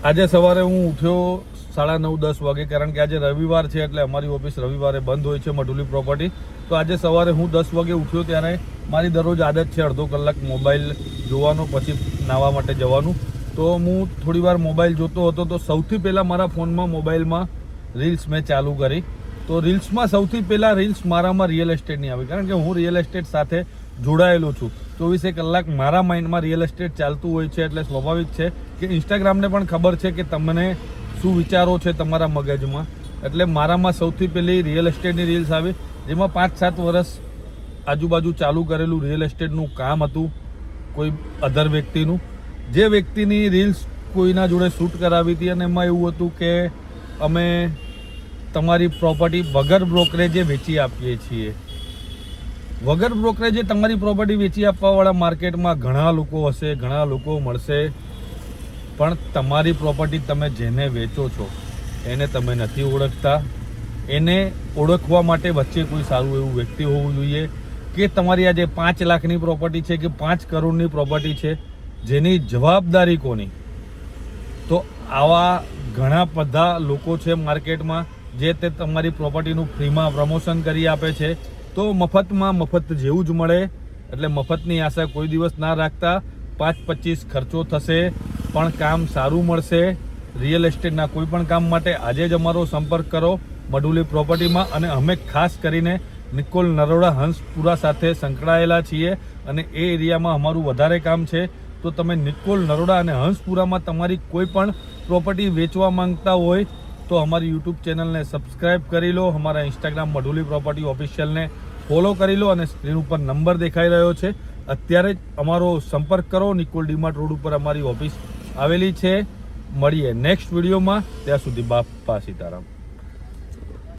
આજે સવારે હું ઉઠ્યો 9:30-10 વાગે, કારણ કે આજે રવિવાર છે એટલે અમારી ઓફિસ રવિવારે બંધ હોય છે મઢુલી પ્રોપર્ટી. તો આજે સવારે હું 10 વાગે ઉઠ્યો ત્યારે મારી દરરોજ આદત છે અડધો કલાક મોબાઈલ જોવાનો, પછી નાહવા માટે જવાનું. તો હું થોડીવાર મોબાઈલ જોતો હતો તો સૌથી પહેલાં મારા ફોનમાં મોબાઈલમાં રીલ્સ મેં ચાલુ કરી. તો રીલ્સમાં સૌથી પહેલાં રીલ્સ મારામાં રિયલ એસ્ટેટની આવી, કારણ કે હું રિયલ એસ્ટેટ સાથે જોડાયેલો છું. 24 કલાક મારા માઇન્ડમાં રિયલ એસ્ટેટ ચાલતું હોય છે એટલે સ્વાભાવિક છે કે ઇન્સ્ટાગ્રામને પણ ખબર છે કે તમને શું વિચારો છે તમારા મગજમાં. એટલે મારામાં સૌથી પહેલી રિયલ એસ્ટેટની રીલ્સ આવી, જેમાં 5-7 વર્ષ આજુબાજુ ચાલુ કરેલું રિયલ એસ્ટેટનું કામ હતું કોઈ અધર વ્યક્તિનું. જે વ્યક્તિની રીલ્સ કોઈના જોડે શૂટ કરાવી હતી અને એમાં એવું હતું કે અમે તમારી પ્રોપર્ટી વગર બ્રોકરેજે વેચી આપીએ છીએ. વગર બ્રોકરેજે તમારી પ્રોપર્ટી વેચી આપવાવાળા માર્કેટમાં ઘણા લોકો હશે, ઘણા લોકો મળશે, પણ તમારી પ્રોપર્ટી તમે જેને વેચો છો એને તમે નથી ઓળખતા. એને ઓળખવા માટે વચ્ચે કોઈ સારું એવું વ્યક્તિ હોવું જોઈએ કે તમારી આ જે 5 લાખની પ્રોપર્ટી છે કે 5 કરોડની પ્રોપર્ટી છે, જેની જવાબદારી કોની. તો આવા ઘણા બધા લોકો છે માર્કેટમાં જે તે તમારી પ્રોપર્ટીનું ફ્રીમાં પ્રમોશન કરી આપે છે. તો મફતમાં મફત જેવું જ મળે, એટલે મફતની આશા કોઈ દિવસ ના રાખતા. 5-25 ખર્ચો થશે પણ કામ સારું મળશે. રિયલ એસ્ટેટના કોઈ પણ કામ માટે આજે જ અમારો સંપર્ક કરો મઢુલી પ્રોપર્ટીમાં. અને અમે ખાસ કરીને નિકોલ નરોડા હંસપુરા સાથે સંકળાયેલા છીએ અને એ એરિયામાં અમારું વધારે કામ છે. તો તમે નિકોલ નરોડા અને હંસપુરામાં તમારી કોઈ પણ પ્રોપર્ટી વેચવા માંગતા હોય તો અમારી યુટ્યુબ ચેનલને સબસ્ક્રાઈબ કરી લો, અમારા ઇન્સ્ટાગ્રામ મઢુલી પ્રોપર્ટી ઓફિશિયલને ફોલો કરી લો અને સ્ક્રીન ઉપર નંબર દેખાઈ રહ્યો છે, અત્યારે જ અમારો સંપર્ક કરો. નિકોલ ડીમાર્ટ રોડ ઉપર અમારી ઓફિસ આવેલી છે. મળીએ નેક્સ્ટ વિડીયોમાં, ત્યાં સુધી બાપા સીતારામ.